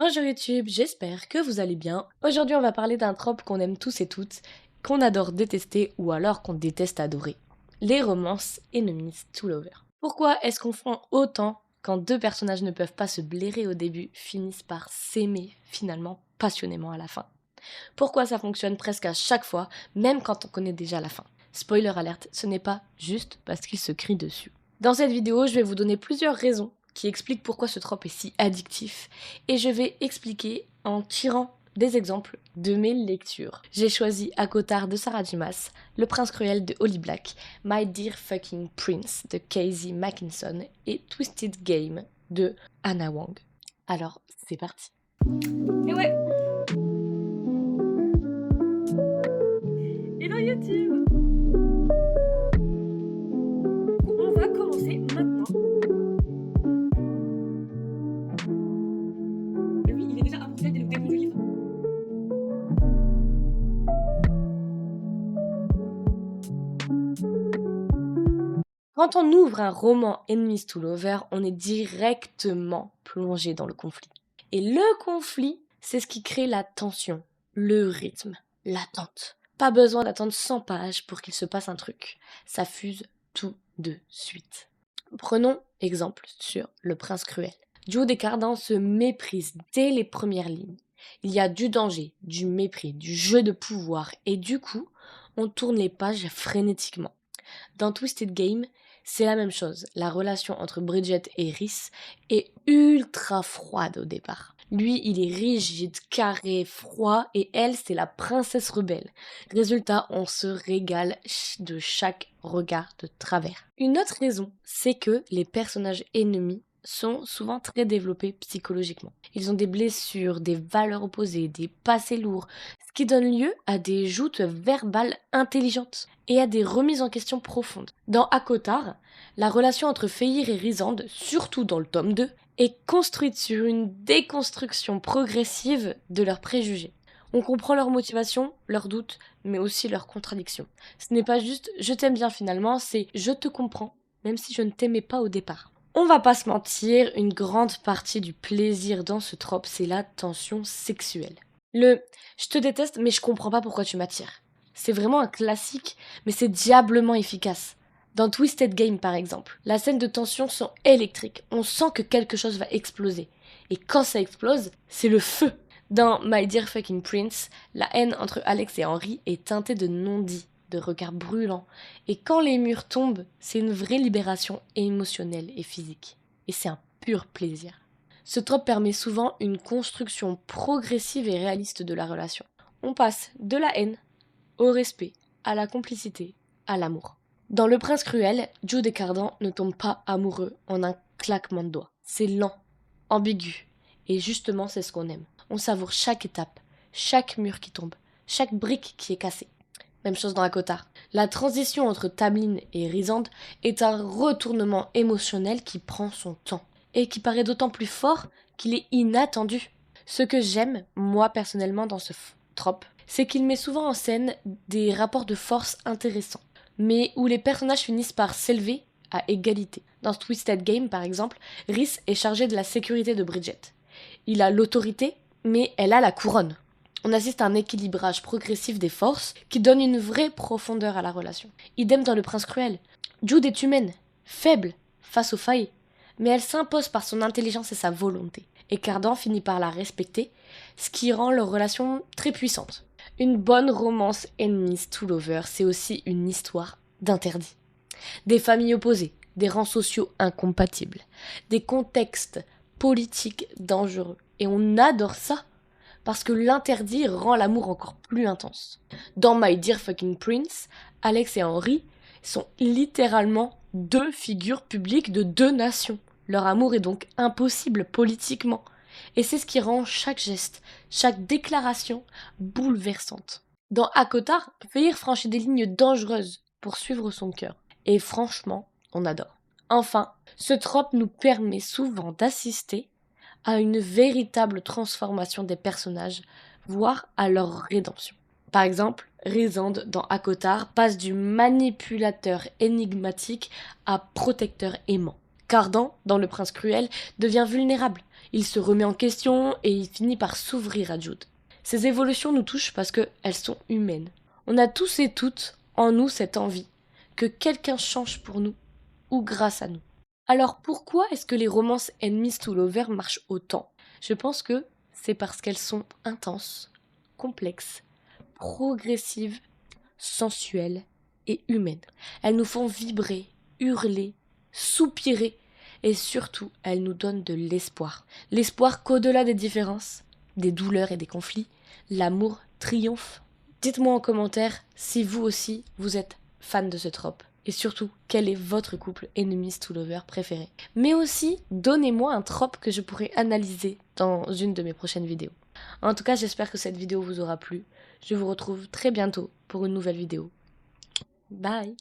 Bonjour YouTube, j'espère que vous allez bien. Aujourd'hui on va parler d'un trope qu'on aime tous et toutes, qu'on adore détester ou alors qu'on déteste adorer. Les romances enemies to lovers. Pourquoi est-ce qu'on fend autant quand deux personnages ne peuvent pas se blairer au début, finissent par s'aimer finalement passionnément à la fin? Pourquoi ça fonctionne presque à chaque fois, même quand on connaît déjà la fin? Spoiler alerte, ce n'est pas juste parce qu'ils se crient dessus. Dans cette vidéo, je vais vous donner plusieurs raisons qui expliquent pourquoi ce trope est si addictif, et je vais expliquer en tirant des exemples de mes lectures. J'ai choisi Akotard de Sarah Dumas, Le Prince Cruel de Holly Black, My Dear Fucking Prince de Casey Mackinson et Twisted Game de Anna Wang. Alors, c'est parti. Et ouais. Hello YouTube. On va commencer maintenant. Lui, il est déjà improvisé dès le début du livre. Quand on ouvre un roman Enemies to Lovers, on est directement plongé dans le conflit. Et le conflit, c'est ce qui crée la tension, le rythme, l'attente. Pas besoin d'attendre 100 pages pour qu'il se passe un truc. Ça fuse tout de suite. Prenons exemple sur Le Prince Cruel. Jude et Cardan se méprisent dès les premières lignes. Il y a du danger, du mépris, du jeu de pouvoir et du coup, on tourne les pages frénétiquement. Dans Twisted Game, c'est la même chose. La relation entre Bridget et Rhys est ultra froide au départ. Lui, il est rigide, carré, froid, et elle, c'est la princesse rebelle. Résultat, on se régale de chaque regard de travers. Une autre raison, c'est que les personnages ennemis sont souvent très développés psychologiquement. Ils ont des blessures, des valeurs opposées, des passés lourds, ce qui donne lieu à des joutes verbales intelligentes et à des remises en question profondes. Dans Akotar, la relation entre Feyir et Rhysand, surtout dans le tome 2, est construite sur une déconstruction progressive de leurs préjugés. On comprend leurs motivations, leurs doutes, mais aussi leurs contradictions. Ce n'est pas juste « je t'aime bien finalement », c'est « je te comprends, même si je ne t'aimais pas au départ ». On va pas se mentir, une grande partie du plaisir dans ce trope, c'est la tension sexuelle. Le « je te déteste, mais je comprends pas pourquoi tu m'attires ». C'est vraiment un classique, mais c'est diablement efficace. Dans Twisted Game par exemple, la scène de tension sont électriques, on sent que quelque chose va exploser. Et quand ça explose, c'est le feu. Dans My Dear Fucking Prince, la haine entre Alex et Henry est teintée de non-dits, de regards brûlants. Et quand les murs tombent, c'est une vraie libération émotionnelle et physique. Et c'est un pur plaisir. Ce trope permet souvent une construction progressive et réaliste de la relation. On passe de la haine au respect, à la complicité, à l'amour. Dans Le Prince Cruel, Jude et Cardan ne tombent pas amoureux en un claquement de doigts. C'est lent, ambigu, et justement c'est ce qu'on aime. On savoure chaque étape, chaque mur qui tombe, chaque brique qui est cassée. Même chose dans Akotar. La transition entre Tamlin et Rhysand est un retournement émotionnel qui prend son temps, et qui paraît d'autant plus fort qu'il est inattendu. Ce que j'aime, moi personnellement, dans ce trope, c'est qu'il met souvent en scène des rapports de force intéressants, mais où les personnages finissent par s'élever à égalité. Dans Twisted Game, par exemple, Rhys est chargé de la sécurité de Bridget. Il a l'autorité, mais elle a la couronne. On assiste à un équilibrage progressif des forces qui donne une vraie profondeur à la relation. Idem dans Le Prince Cruel. Jude est humaine, faible, face aux failles, mais elle s'impose par son intelligence et sa volonté. Et Cardan finit par la respecter, ce qui rend leur relation très puissante. Une bonne romance enemies to lovers, c'est aussi une histoire d'interdits. Des familles opposées, des rangs sociaux incompatibles, des contextes politiques dangereux. Et on adore ça, parce que l'interdit rend l'amour encore plus intense. Dans My Dear Fucking Prince, Alex et Henry sont littéralement deux figures publiques de deux nations. Leur amour est donc impossible politiquement. Et c'est ce qui rend chaque geste, chaque déclaration bouleversante. Dans Akotar, Feyir franchit des lignes dangereuses pour suivre son cœur. Et franchement, on adore. Enfin, ce trope nous permet souvent d'assister à une véritable transformation des personnages, voire à leur rédemption. Par exemple, Rhysand dans Akotar passe du manipulateur énigmatique à protecteur aimant. Cardan, dans Le Prince Cruel, devient vulnérable. Il se remet en question et il finit par s'ouvrir à Jude. Ces évolutions nous touchent parce qu'elles sont humaines. On a tous et toutes en nous cette envie que quelqu'un change pour nous ou grâce à nous. Alors pourquoi est-ce que les romances Enemies to Lovers marchent autant? Je pense que c'est parce qu'elles sont intenses, complexes, progressives, sensuelles et humaines. Elles nous font vibrer, hurler, soupirer et surtout elles nous donnent de l'espoir. L'espoir qu'au-delà des différences, des douleurs et des conflits, l'amour triomphe. Dites-moi en commentaire si vous aussi vous êtes fan de ce trope. Et surtout, quel est votre couple Enemies to Lovers préféré? Mais aussi, donnez-moi un trope que je pourrais analyser dans une de mes prochaines vidéos. En tout cas, j'espère que cette vidéo vous aura plu. Je vous retrouve très bientôt pour une nouvelle vidéo. Bye!